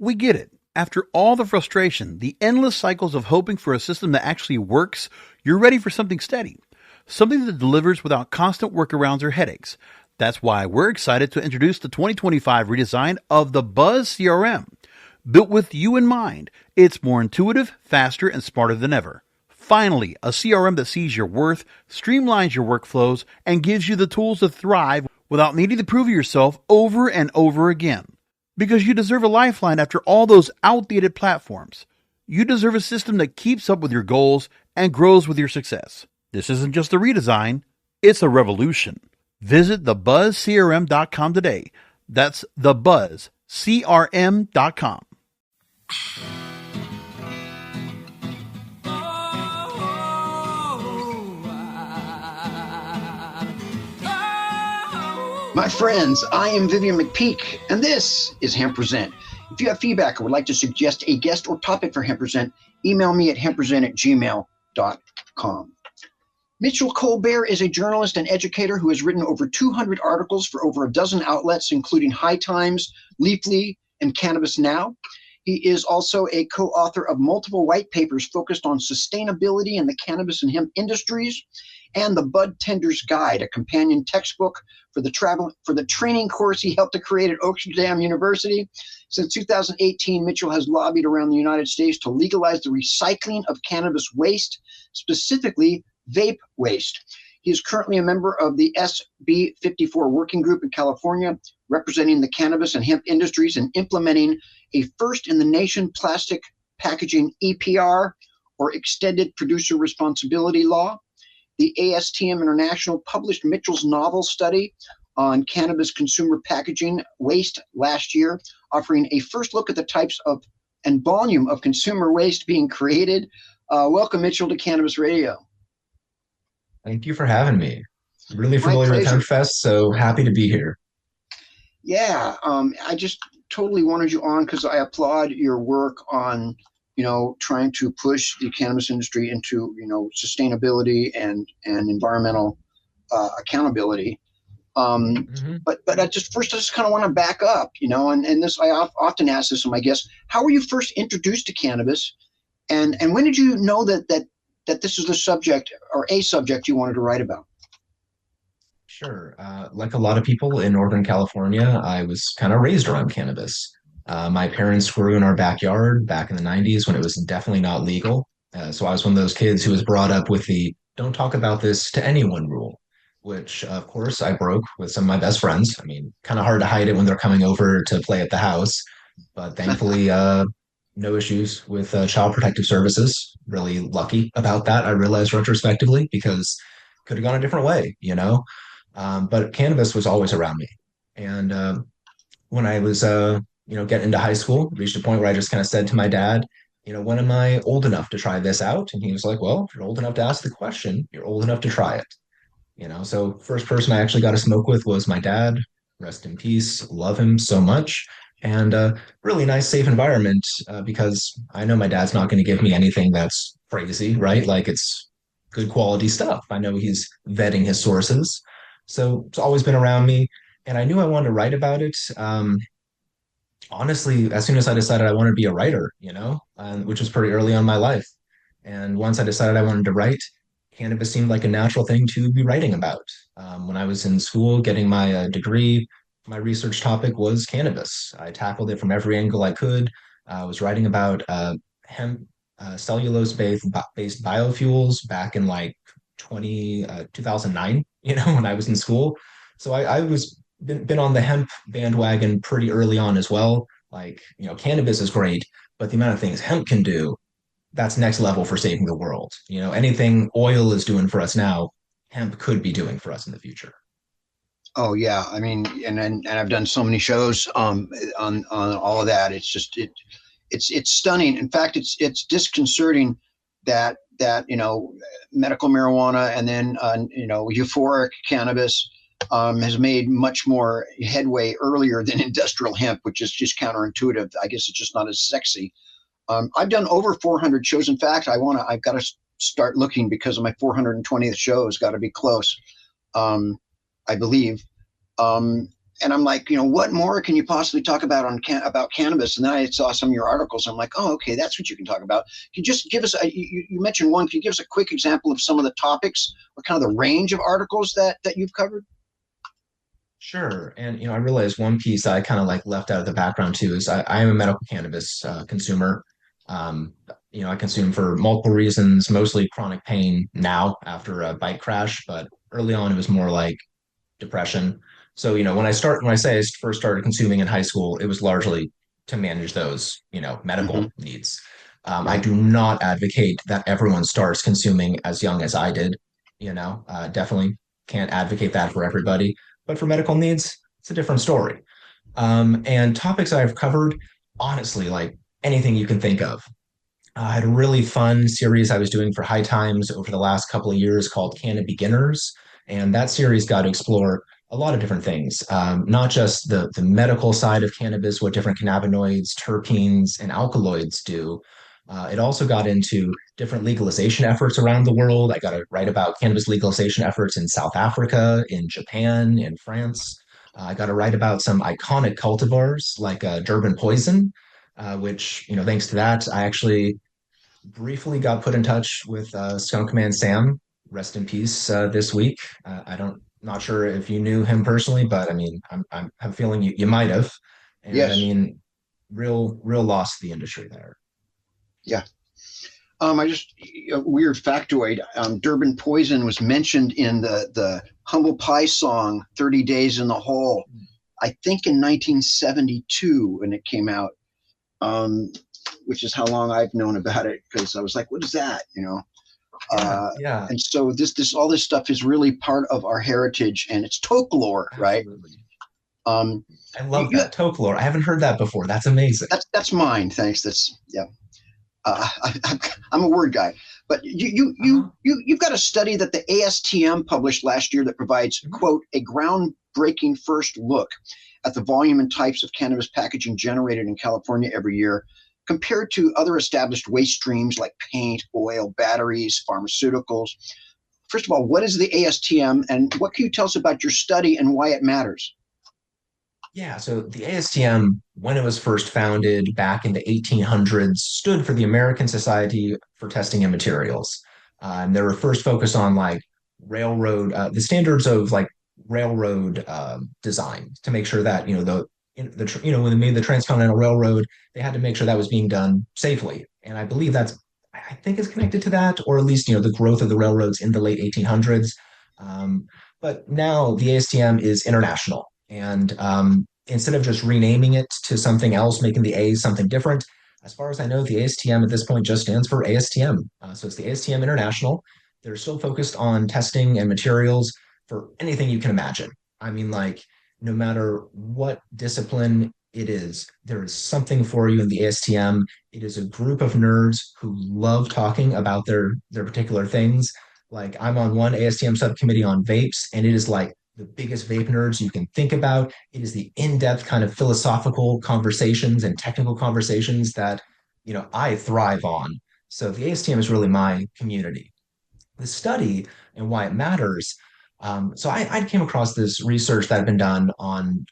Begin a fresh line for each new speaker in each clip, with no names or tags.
We get it. After all the frustration, the endless cycles of hoping for a system that actually works, you're ready for something steady. Something that delivers without constant workarounds or headaches. That's why we're excited to introduce the 2025 redesign of the Buzz CRM. Built with you in mind, it's more intuitive, faster, and smarter than ever. Finally, a CRM that sees your worth, streamlines your workflows, and gives you the tools to thrive without needing to prove yourself over and over again. Because you deserve a lifeline after all those outdated platforms. You deserve a system that keeps up with your goals and grows with your success. This isn't just a redesign, it's a revolution. Visit thebuzzcrm.com today. That's thebuzzcrm.com.
My friends, I am Vivian McPeak, and this is Hemp Present. If you have feedback or would like to suggest a guest or topic for Hemp Present, email me at hemppresent@gmail.com. Mitchell Colbert is a journalist and educator who has written over 200 articles for over a dozen outlets, including High Times, Leafly, and Cannabis Now. He is also a co-author of multiple white papers focused on sustainability in the cannabis and hemp industries, and the Budtender's Guide, a companion textbook for the training course he helped to create at Oaksterdam University. Since 2018, Mitchell has lobbied around the United States to legalize the recycling of cannabis waste, specifically vape waste. He is currently a member of the SB 54 working group in California, representing the cannabis and hemp industries and implementing a first-in-the-nation plastic packaging EPR, or Extended Producer Responsibility Law. The ASTM International published Mitchell's novel study on cannabis consumer packaging waste last year, offering a first look at the types of and volume of consumer waste being created. Welcome, Mitchell, to Cannabis Radio.
Thank you for having me. Really familiar with Hemp Fest, so happy to be here.
Yeah, I just totally wanted you on because I applaud your work on, trying to push the cannabis industry into, sustainability and environmental accountability. But I just kind of want to back up, and this, I often ask this of my guests: how were you first introduced to cannabis, and when did you know that this is the subject or a subject you wanted to write about?
Sure. Like a lot of people in Northern California, I was kind of raised around cannabis. My parents grew in our backyard back in the 90s when it was definitely not legal. So I was one of those kids who was brought up with the "don't talk about this to anyone" rule, which of course I broke with some of my best friends. I mean, kind of hard to hide it when they're coming over to play at the house, but thankfully, no issues with Child Protective Services. Really lucky about that, I realized retrospectively, because could have gone a different way, But cannabis was always around me. And when I was, getting into high school, reached a point where I just kind of said to my dad, when am I old enough to try this out? And he was like, well, if you're old enough to ask the question, you're old enough to try it. So first person I actually got to smoke with was my dad. Rest in peace. Love him so much. And really nice, safe environment because I know my dad's not going to give me anything that's crazy, right? Like, it's good quality stuff. I know he's vetting his sources. So it's always been around me. And I knew I wanted to write about it. Honestly, as soon as I decided I wanted to be a writer, which was pretty early on in my life. And once I decided I wanted to write, cannabis seemed like a natural thing to be writing about. When I was in school getting my degree, my research topic was cannabis. I tackled it from every angle I could. I was writing about hemp, cellulose-based biofuels back in like 2009, when I was in school. So I was been on the hemp bandwagon pretty early on as well. Like, cannabis is great, but the amount of things hemp can do, that's next level for saving the world. Anything oil is doing for us now, hemp could be doing for us in the future.
Oh yeah, I mean, and I've done so many shows on all of that. It's just it's stunning. In fact, it's disconcerting that medical marijuana and then euphoric cannabis has made much more headway earlier than industrial hemp, which is just counterintuitive. I guess it's just not as sexy. I've done over 400 shows. In fact, I've got to start looking because of my 420th show has got to be close. I believe. and I'm like, what more can you possibly talk about about cannabis? And then I saw some of your articles. I'm like, oh, okay, that's what you can talk about. Can you just give us you mentioned one? Can you give us a quick example of some of the topics or kind of the range of articles that you've covered?
Sure. And I realized one piece I kind of like left out of the background too is I am a medical cannabis consumer. Um, I consume for multiple reasons, mostly chronic pain now after a bike crash, but early on it was more like depression. So, when I say I first started consuming in high school, it was largely to manage those,
Hmm.
medical needs. I
Right.
do not advocate that everyone starts consuming as young as I did, definitely can't advocate that for everybody. But for medical needs, it's a different story. And topics I've covered, honestly, like anything you can think of. I had a really fun series I was doing for High Times over the last couple of years called Canna Beginners. And that series got to explore a lot of different things, not just the medical side of cannabis, what different cannabinoids, terpenes, and alkaloids do. It also got into different legalization efforts around the world. I got to write about cannabis legalization efforts in South Africa, in Japan, in France. I got to write about some iconic cultivars like Durban Poison, which, thanks to that, I actually briefly got put in touch with Skunk Man Sam, rest in peace, this week. I don't, not sure if you knew him personally, but I mean, I'm feeling you might have. And I
Yes.
mean, real loss to the industry there.
Yeah. I just a weird factoid. Durban Poison was mentioned in the Humble Pie song "30 Days in the Hole." I think in 1972 when it came out, um, which is how long I've known about it because I was like, "What is that?"
Yeah,
Uh,
yeah,
and so this all this stuff is really part of our heritage and it's folklore, right?
absolutely.
Um,
I
you,
love
you
that. Folklore. I haven't heard that before. That's amazing.
that's mine. Thanks. That's yeah. I'm a word guy, but
Uh-huh.
you've got a study that the ASTM published last year that provides
Mhm.
quote a groundbreaking first look at the volume and types of cannabis packaging generated in California every year compared to other established waste streams like paint, oil, batteries, pharmaceuticals. First of all, what is the ASTM and what can you tell us about your study and why it matters?
Yeah, so the ASTM, when it was first founded back in the 1800s, stood for the American Society for Testing and Materials. And they were first focused on like the standards of like railroad design to make sure that, when they made the Transcontinental Railroad, they had to make sure that was being done safely. And I believe I think is connected to that, or at least, the growth of the railroads in the late 1800s. Um, but now the ASTM is international. And instead of just renaming it to something else, making the A something different, as far as I know, the ASTM at this point just stands for ASTM. So it's the ASTM International. They're still focused on testing and materials for anything you can imagine. I mean, like, no matter what discipline it is, there is something for you in the ASTM. It is a group of nerds who love talking about their particular things. Like I'm on one ASTM subcommittee on vapes, and it is like the biggest vape nerds you can think about. It is the in-depth kind of philosophical conversations and technical conversations that, I thrive on. So the ASTM is really my community. The study and why it matters. So I came across this research that had been done on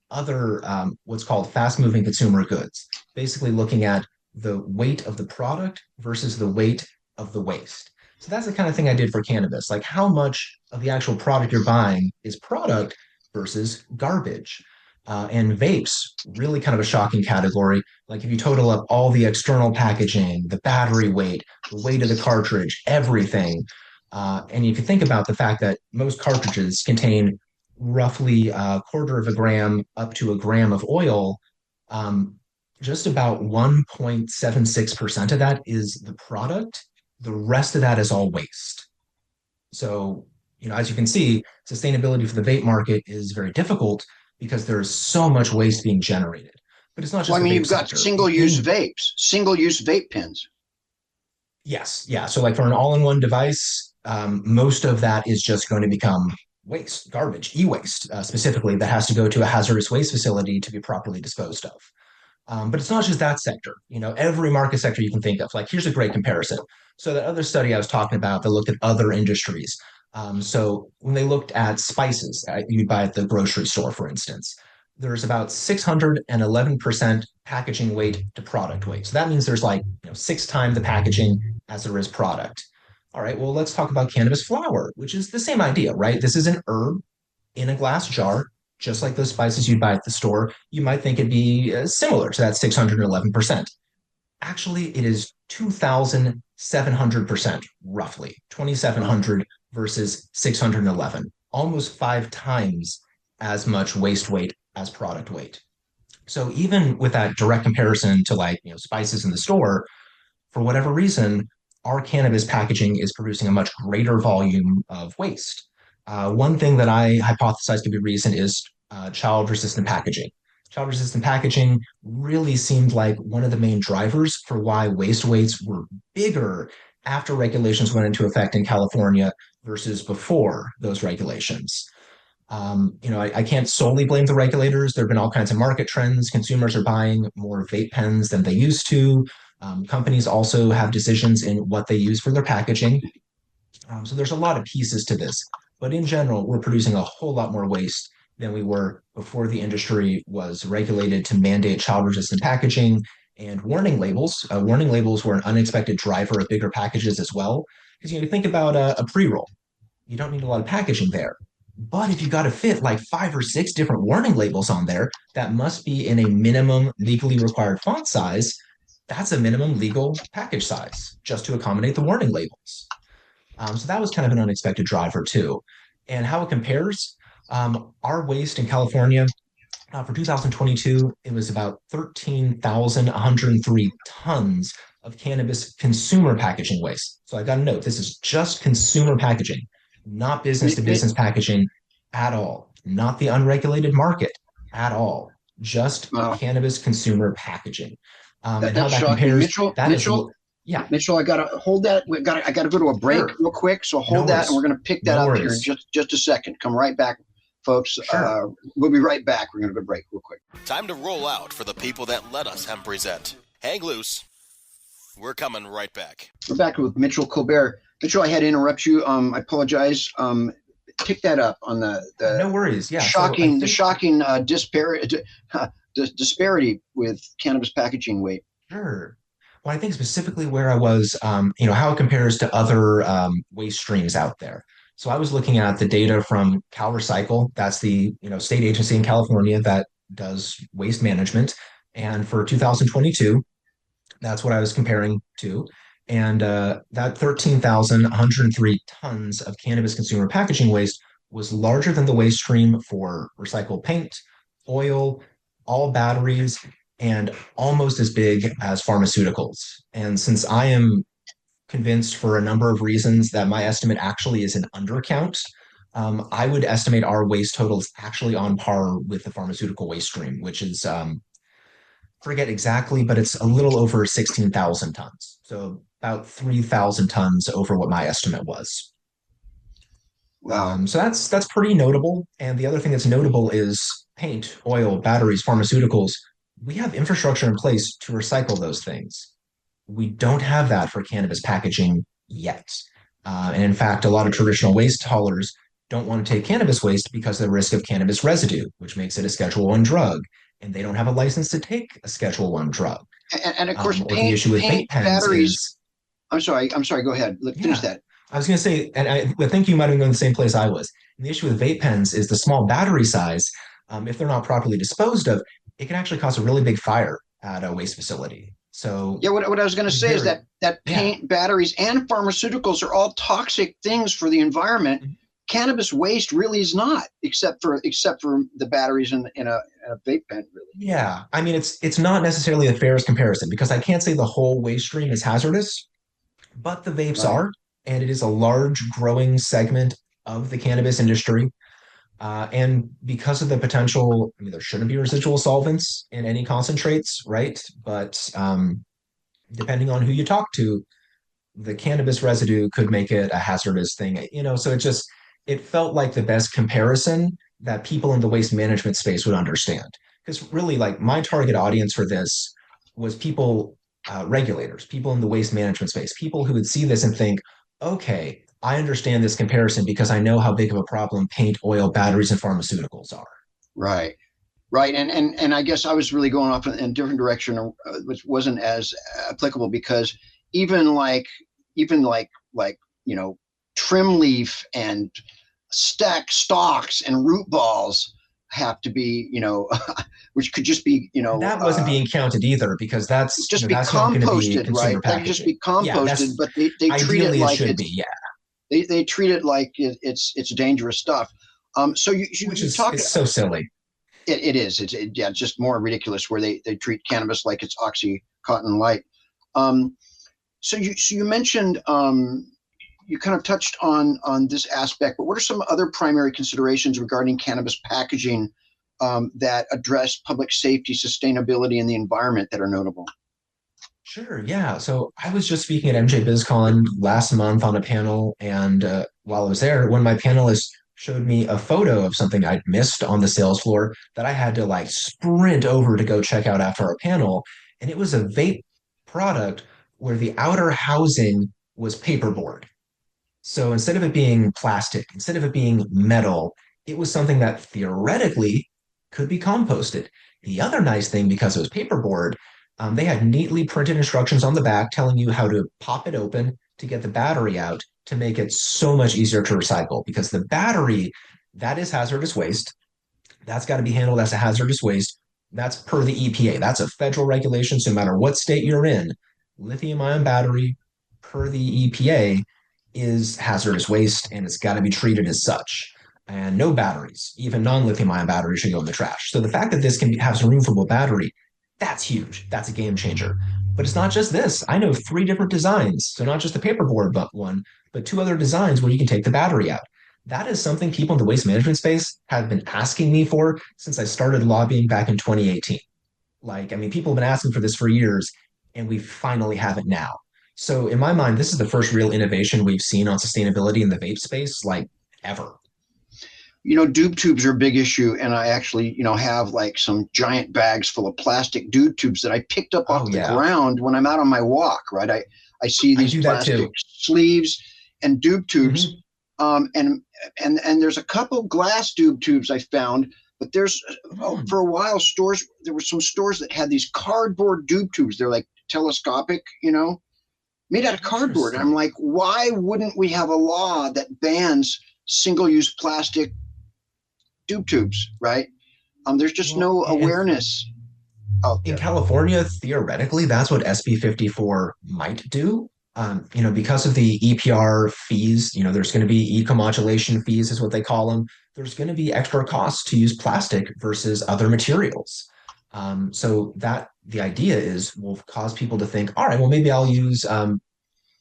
other what's called fast-moving consumer goods, basically looking at the weight of the product versus the weight of the waste. So that's the kind of thing I did for cannabis. Like how much of the actual product you're buying is product versus garbage. And vapes, really kind of a shocking category. Like if you total up all the external packaging, the battery weight, the weight of the cartridge, everything. And you can think about the fact that most cartridges contain roughly a quarter of a gram up to a gram of oil. Um, just about 1.76% of that is the product. The rest of that is all waste. So, as you can see, sustainability for the vape market is very difficult because there's so much waste being generated. But it's not
Well,
just
I
the
mean,
vape
you've got
sector. In
single use vape pens.
Yes, yeah. So like for an all-in-one device, most of that is just going to become waste, garbage, e-waste specifically that has to go to a hazardous waste facility to be properly disposed of. But it's not just that sector. Every market sector you can think of. Like here's a great comparison. So that other study I was talking about that looked at other industries. So when they looked at spices you'd buy at the grocery store, for instance, there's about 611% packaging weight to product weight. So that means there's like 6 times the packaging as there is product. All right, well, let's talk about cannabis flower, which is the same idea, right? This is an herb in a glass jar, just like those spices you'd buy at the store. You might think it'd be similar to that 611%. Actually, it is 2,700%, roughly 2,700 versus 611, almost 5 times as much waste weight as product weight. So even with that direct comparison to like spices in the store, for whatever reason, our cannabis packaging is producing a much greater volume of waste. One thing that I hypothesize could be reason is child resistant packaging. Child resistant packaging really seemed like one of the main drivers for why waste weights were bigger after regulations went into effect in California versus before those regulations. I can't solely blame the regulators. There have been all kinds of market trends. Consumers are buying more vape pens than they used to. Companies also have decisions in what they use for their packaging. So there's a lot of pieces to this. But in general, we're producing a whole lot more waste than we were before the industry was regulated to mandate child resistant packaging and warning labels. Warning labels were an unexpected driver of bigger packages as well. Because you think about a pre roll, you don't need a lot of packaging there. But if you got to fit like 5 or 6 different warning labels on there that must be in a minimum legally required font size, that's a minimum legal package size just to accommodate the warning labels. So that was kind of an unexpected driver too. And how it compares, our waste in California for 2022, it was about 13,103 tons of cannabis consumer packaging waste. So I got to note, this is just consumer packaging, not business to business packaging at all, not the unregulated market at all, just cannabis consumer packaging. And how that
shocking.
compares,
Yeah, Mitchell, I gotta hold that. I gotta go to a break real quick. So hold that, and we're gonna pick that up here in just a second. Come right back, folks. We'll be right back. We're gonna go break real quick.
Time to roll out for the people that let us hemp present. Hang loose. We're coming right back.
We're back with Mitchell Colbert. Mitchell, I had to interrupt you. I apologize. Pick that up on the
no worries. Yeah,
shocking disparity with cannabis packaging weight.
Sure. Well, I think specifically where I was, how it compares to other waste streams out there. So I was looking at the data from CalRecycle. That's the state agency in California that does waste management. And for 2022, that's what I was comparing to. And that 13,103 tons of cannabis consumer packaging waste was larger than the waste stream for recycled paint, oil, all batteries, and almost as big as pharmaceuticals. And since I am convinced for a number of reasons that my estimate actually is an undercount, I would estimate our waste totals actually on par with the pharmaceutical waste stream, which is, forget exactly, but it's a little over 16,000 tons. So about 3,000 tons over what my estimate was.
Wow.
So that's pretty notable. And the other thing that's notable is paint, oil, batteries, pharmaceuticals. We have infrastructure in place to recycle those things. We don't have that for cannabis packaging yet. And in fact, a lot of traditional waste haulers don't want to take cannabis waste because of the risk of cannabis residue, which makes it a Schedule 1 drug. And they don't have a license to take a Schedule 1 drug.
And of course,
the issue with vape pens
batteries.
Is,
I'm sorry. Go ahead. Finish that.
I was going to say, and I think you might have gone the same place I was. And the issue with vape pens is the small battery size. If they're not properly disposed of, it can actually cause a really big fire at a waste facility. So
yeah, what I was going to say is that paint, batteries, and pharmaceuticals are all toxic things for the environment. Mm-hmm. Cannabis waste really is not, except for the batteries in a vape pen, really.
Yeah, I mean it's not necessarily the fairest comparison because I can't say the whole waste stream is hazardous, but the vapes are, and it is a large growing segment of the cannabis industry. And because of the potential, I mean, there shouldn't be residual solvents in any concentrates, right? But depending on who you talk to, the cannabis residue could make it a hazardous thing, so it felt like the best comparison that people in the waste management space would understand. Because really, like, my target audience for this was people, regulators, people in the waste management space, people who would see this and think, okay, I understand this comparison because I know how big of a problem paint, oil, batteries, and pharmaceuticals are.
Right. Right. And I guess I was really going off in a different direction, which wasn't as applicable because even like, even like, trim leaf and stalks and root balls have to be, which could just be,
And that wasn't being counted either because
just be
that's not going to be
composted,
consumer
right? That could just be
packaging. Yeah,
composted,
that's
but they treat it
ideally it
like
should be. Yeah,
they treat it like it's dangerous stuff. So
which
you
is
talk.
it's so silly.
It is. Yeah, it's just more ridiculous where they treat cannabis like it's Oxycontin Light. Um, so you mentioned you kind of touched on this aspect, but what are some other primary considerations regarding cannabis packaging that address public safety, sustainability, and the environment that are notable?
Sure, yeah. So I was just speaking at MJ BizCon last month on a panel, and while I was there, one of my panelists showed me a photo of something I'd missed on the sales floor that I had to like sprint over to go check out after our panel. And it was a vape product where the outer housing was paperboard. So instead of it being plastic, instead of it being metal, it was something that theoretically could be composted. The other nice thing, because it was paperboard, they had neatly printed instructions on the back telling you how to pop it open to get the battery out to make it so much easier to recycle because the battery, that is hazardous waste. That's got to be handled as a hazardous waste. That's per the EPA. That's a federal regulation. So no matter what state you're in, lithium ion battery per the EPA is hazardous waste and it's got to be treated as such. And no batteries, even non-lithium ion batteries, should go in the trash. So the fact that this have some removable battery, that's huge. That's a game changer. But it's not just this. I know 3 different designs. So not just the paperboard but one, but 2 other designs where you can take the battery out. That is something people in the waste management space have been asking me for since I started lobbying back in 2018. People have been asking for this for years, and we finally have it now. So in my mind, this is the first real innovation we've seen on sustainability in the vape space, like ever.
Doob tubes are a big issue, and I actually, have like some giant bags full of plastic doob tubes that I picked up off the ground when I'm out on my walk. Right, I see these plastic sleeves and doob tubes, and there's a couple glass doob tubes I found, but there's for a while there were some stores that had these cardboard doob tubes. They're like telescopic, made out of cardboard. And I'm like, why wouldn't we have a law that bans single-use plastic doob tubes, right? There's just no awareness out there.
In California, theoretically, that's what SB 54 might do. Because of the EPR fees, there's going to be eco-modulation fees is what they call them. There's going to be extra costs to use plastic versus other materials. So that the idea is will cause people to think, all right, well, maybe I'll use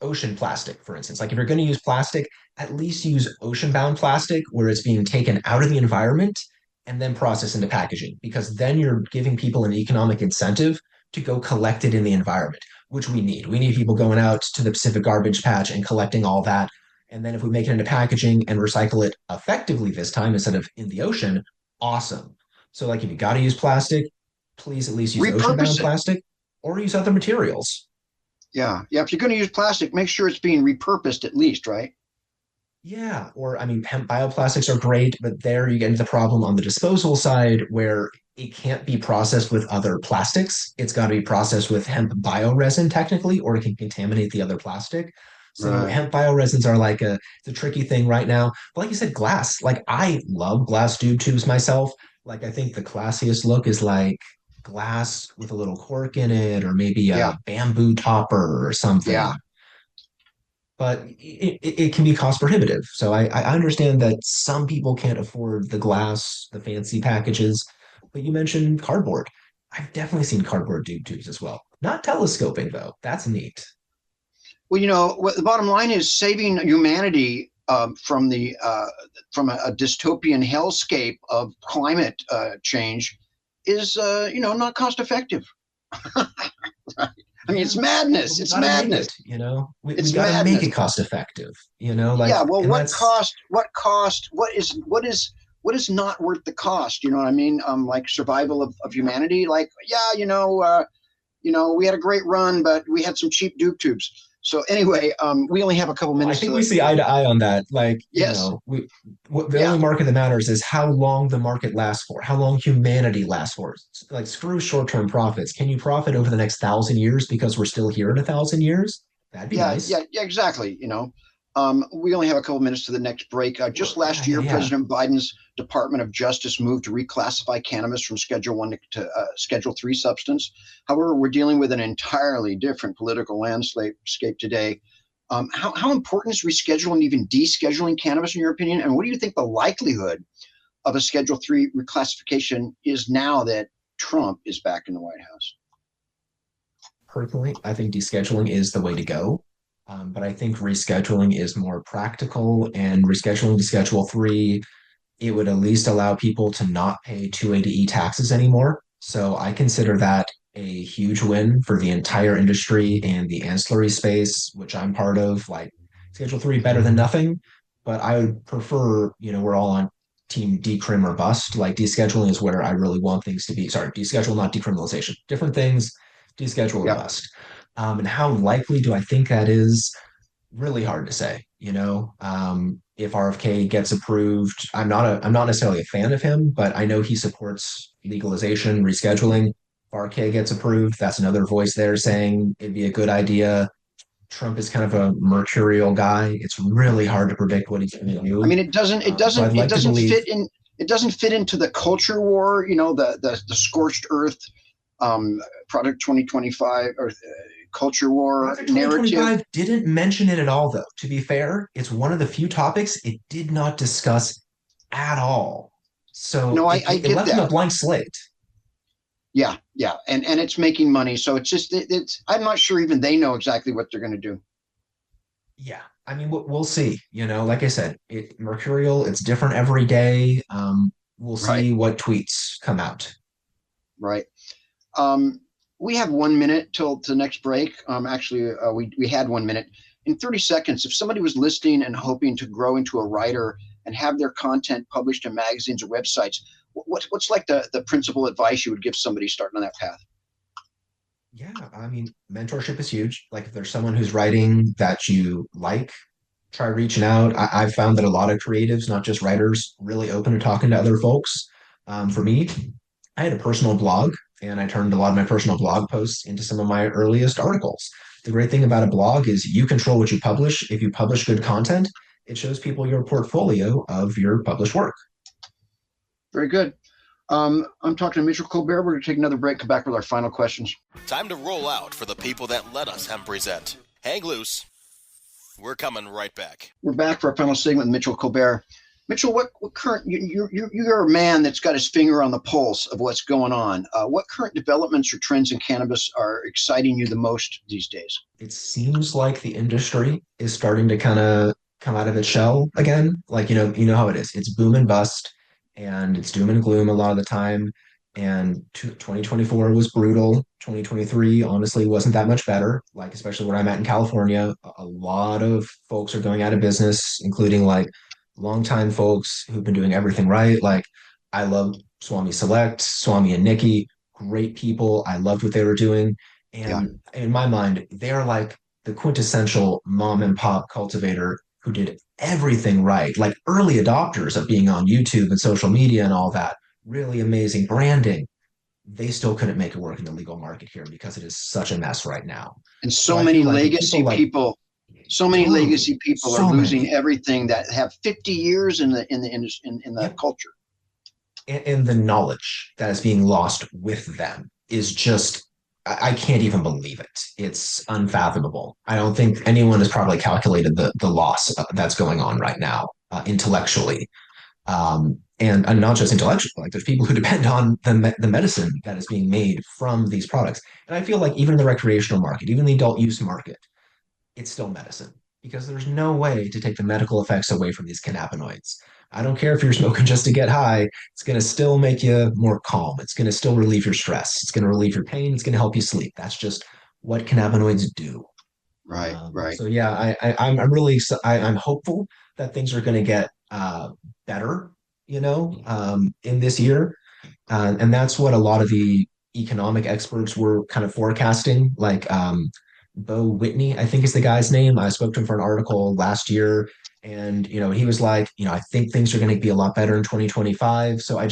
ocean plastic, for instance. Like if you're going to use plastic, at least use ocean-bound plastic where it's being taken out of the environment and then processed into packaging, because then you're giving people an economic incentive to go collect it in the environment, which we need. We need people going out to the Pacific garbage patch and collecting all that. And then if we make it into packaging and recycle it effectively this time instead of in the ocean, awesome. So like if you got to use plastic, please at least use ocean-bound plastic or use other materials.
Yeah. If you're going to use plastic, make sure it's being repurposed at least, right?
Yeah. Or, hemp bioplastics are great, but there you get into the problem on the disposal side where it can't be processed with other plastics. It's got to be processed with hemp bioresin technically, or it can contaminate the other plastic. So hemp bioresins are it's a tricky thing right now. But like you said, glass, I love glass tubes myself. I think the classiest look is glass with a little cork in it, or maybe a bamboo topper or something.
Yeah.
But it can be cost prohibitive. So I understand that some people can't afford the glass, the fancy packages. But you mentioned cardboard. I've definitely seen cardboard tubes as well. Not telescoping though. That's neat.
Well, what the bottom line is saving humanity from a dystopian hellscape of climate change is not cost effective. It's madness. It's madness.
We got to make it cost effective. What is not worth the cost? You know what I mean? Like survival of humanity. We had a great run, but we had some cheap doob tubes.
So anyway, we only have a couple
Well, I
minutes
think
to.
we see eye to eye on that. Like,
Yes.
the
Yeah.
only market that matters is how long the market lasts for, how long humanity lasts for. Like, screw short-term profits. Can you profit over the next 1,000 years because we're still here in 1,000 years? That'd be
Yeah,
nice.
exactly. We only have a couple minutes to the next break. Just
Sure.
last
Yeah, yeah,
year,
yeah.
President Biden's Department of Justice moved to reclassify cannabis from Schedule 1 to Schedule 3 substance. However, we're dealing with an entirely different political landscape today. How important is rescheduling, even descheduling cannabis, in your opinion? And what do you think the likelihood of a Schedule 3 reclassification is now that Trump is back in the White House?
Personally, I think descheduling is the way to go. But I think rescheduling is more practical, and rescheduling to Schedule 3, it would at least allow people to not pay 280E taxes anymore. So I consider that a huge win for the entire industry and the ancillary space, which I'm part of. Like, Schedule 3 better than nothing, but I would prefer, we're all on team decrim or bust. Like, descheduling is where I really want things to be. Sorry, deschedule, not decriminalization. Different things, deschedule or
Yeah.
bust. And how likely do I think that is? Really hard to say. If RFK gets approved, I'm not necessarily a fan of him, but I know he supports legalization, rescheduling. If RFK gets approved, that's another voice there saying it'd be a good idea. Trump is kind of a mercurial guy. It's really hard to predict what he's going to
I
do.
mean,
So I'd like to believe,
it doesn't fit into the culture war, the scorched earth product 2025 or culture war
Project
narrative.
2025 didn't mention it at all, though. To be fair, it's one of the few topics it did not discuss at all. So
No, I
it
get
left him a
that.
blank slate.
Yeah, yeah, and it's making money, so it's just it's. I'm not sure even they know exactly what they're going to do.
Yeah, I mean, we'll see. Like I said, mercurial. It's different every day. We'll
Right,
see what tweets come out.
right. Um, we have 1 minute till the next break. Actually, we had 1 minute. In 30 seconds, if somebody was listening and hoping to grow into a writer and have their content published in magazines or websites, what's like the principal advice you would give somebody starting on that path?
Yeah, I mean, mentorship is huge. Like, if there's someone who's writing that you like, try reaching out. I've found that a lot of creatives, not just writers, really open to talking to other folks. For me, I had a personal blog, and I turned a lot of my personal blog posts into some of my earliest articles. The great thing about a blog is you control what you publish. If you publish good content, it shows people your portfolio of your published work.
Very good. I'm talking to Mitchell Colbert. We're going to take another break, come back with our final questions.
Time to roll out for the people that let us hemp present. Hang loose. We're coming right back.
We're back for our final segment with Mitchell Colbert. Mitchell, what current you're a man that's got his finger on the pulse of what's going on. What current developments or trends in cannabis are exciting you the most these days?
It seems like the industry is starting to kind of come out of its shell again. Like, how it is. It's boom and bust, and it's doom and gloom a lot of the time. And 2024 was brutal. 2023 honestly wasn't that much better. Like, especially where I'm at in California, a lot of folks are going out of business, including like longtime folks who've been doing everything right. Like, I love Swami Select, Swami and Nikki, great people. I loved what they were doing.
Yeah.
And in my mind, they're like the quintessential mom and pop cultivator who did everything right, like early adopters of being on YouTube and social media and all that. Really amazing branding. They still couldn't make it work in the legal market here because it is such a mess right now.
And
So
so
I
many
feel like
legacy people, so many
totally,
legacy people are
so
losing
many.
everything that have 50 years in the
Yep.
culture.
And the knowledge that is being lost with them is just, I can't even believe it. It's unfathomable. I don't think anyone has probably calculated the loss that's going on right now intellectually. And not just intellectually, like there's people who depend on the medicine that is being made from these products. And I feel like even in the recreational market, even the adult use market, it's still medicine because there's no way to take the medical effects away from these cannabinoids. I don't care if you're smoking just to get high, it's going to still make you more calm. It's going to still relieve your stress. It's going to relieve your pain. It's going to help you sleep. That's just what cannabinoids do.
Right, right.
So yeah, I'm really I'm hopeful that things are going to get better, in this year, and that's what a lot of the economic experts were kind of forecasting. Like Bo Whitney, I think is the guy's name. I spoke to him for an article last year, and he was like, I think things are going to be a lot better in 2025. So I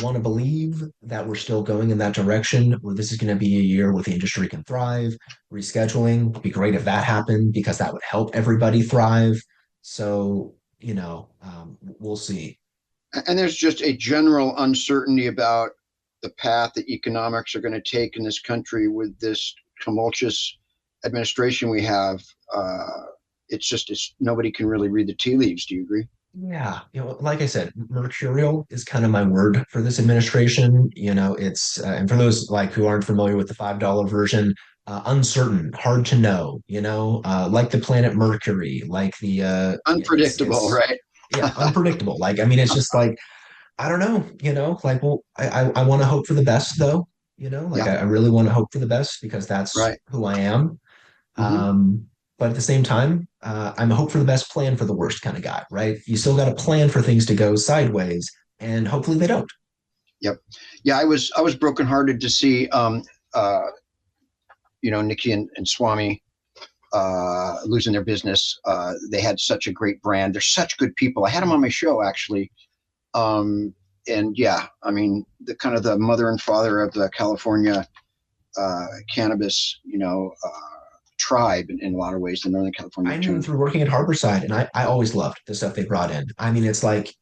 want to believe that we're still going in that direction where this is going to be a year where the industry can thrive. Rescheduling would be great if that happened because that would help everybody thrive. So, we'll see.
And there's just a general uncertainty about the path that economics are going to take in this country with this tumultuous administration we have. It's nobody can really read the tea leaves. Do you agree?
Yeah, like I said, mercurial is kind of my word for this administration. It's and for those like who aren't familiar with the $5 version, uncertain, hard to know. Like the planet Mercury, like the
Unpredictable, right?
Yeah, unpredictable. Like I mean, it's just like I don't know. Like well, I want to hope for the best though. Like
Yeah.
I really want to hope for the best because that's
Right.
who I am.
Mm-hmm.
But at the same time, I'm a hope for the best, plan for the worst kind of guy, right? You still got to plan for things to go sideways, and hopefully they don't.
Yep. Yeah, I was brokenhearted to see Nikki and Swami losing their business. They had such a great brand. They're such good people. I had them on my show actually. And yeah, I mean, the kind of the mother and father of the California cannabis, tribe in a lot of ways, the Northern California.
I knew them through working at Harborside, and I always loved the stuff they brought in. I mean, it's like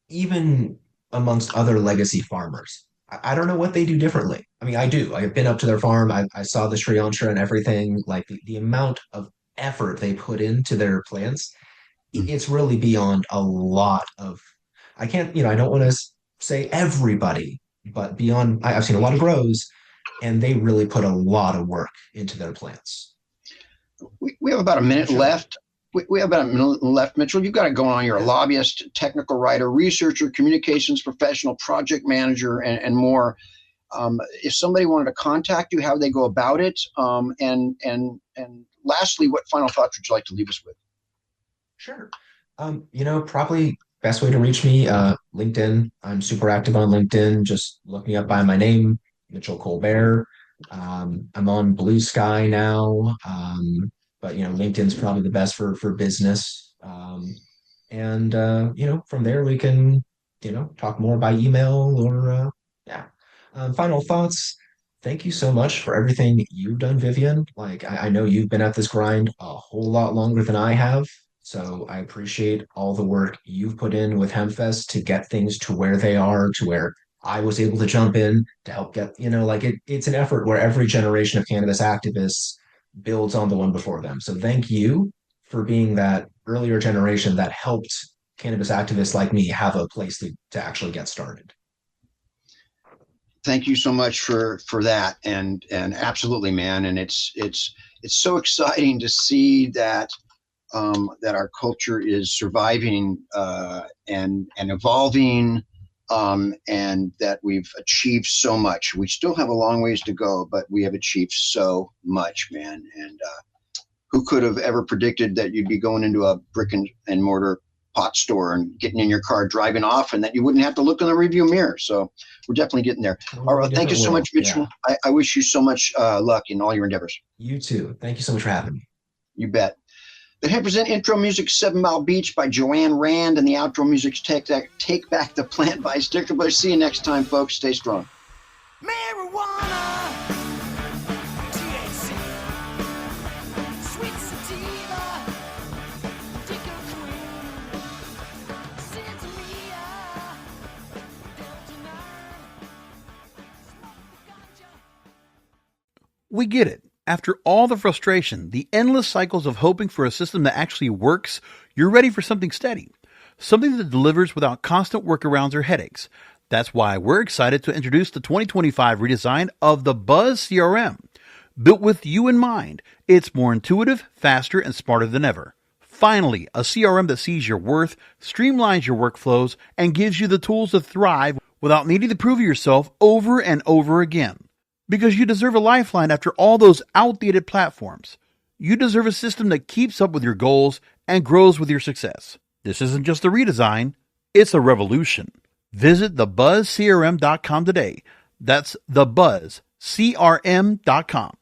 even amongst other legacy farmers, I don't know what they do differently. I mean, I do. I've been up to their farm. I saw the Shriyantra and everything. Like the amount of effort they put into their plants, it's really beyond a lot of. I can't, I don't want to say everybody, but beyond. I've seen a lot of grows, and they really put a lot of work into their plants.
We have about a minute left. We have about a minute left, Mitchell. You've got it going on. You're a lobbyist, technical writer, researcher, communications professional, project manager, and more. If somebody wanted to contact you, how would they go about it? And lastly, what final thoughts would you like to leave us with?
Sure. Probably best way to reach me, LinkedIn. I'm super active on LinkedIn. Just look me up by my name, Mitchell Colbert. I'm on Blue Sky now, but LinkedIn's probably the best for business. And from there we can talk more by email or yeah. Final thoughts. Thank you so much for everything you've done, Vivian. Like I know you've been at this grind a whole lot longer than I have. So I appreciate all the work you've put in with HempFest to get things to where they are, to where I was able to jump in to help get, it's an effort where every generation of cannabis activists builds on the one before them. So thank you for being that earlier generation that helped cannabis activists like me have a place to actually get started.
Thank you so much for that. And absolutely, man. And it's so exciting to see that that our culture is surviving and evolving. And that we've achieved so much. We still have a long ways to go, but we have achieved so much, man. And who could have ever predicted that you'd be going into a brick and mortar pot store and getting in your car, driving off, and that you wouldn't have to look in the review mirror. So we're definitely getting there. All right. Thank you so much, Mitchell. Yeah. I wish you so much luck in all your endeavors.
You too. Thank you so much for having me.
You bet. The Hemp intro music, 7 Mile Beach by Joanne Rand, and the outro music's Take Back the Plant by Sticker Bush. See you next time, folks. Stay strong.
Marijuana, THC, sweet sativa, Dicker Queen, Santeria, Delta 9, smoke the ganja.
We get it. After all the frustration, the endless cycles of hoping for a system that actually works, you're ready for something steady. Something that delivers without constant workarounds or headaches. That's why we're excited to introduce the 2025 redesign of the Buzz CRM. Built with you in mind, it's more intuitive, faster, and smarter than ever. Finally, a CRM that sees your worth, streamlines your workflows, and gives you the tools to thrive without needing to prove yourself over and over again. Because you deserve a lifeline after all those outdated platforms. You deserve a system that keeps up with your goals and grows with your success. This isn't just a redesign, it's a revolution. Visit thebuzzcrm.com today. That's thebuzzcrm.com.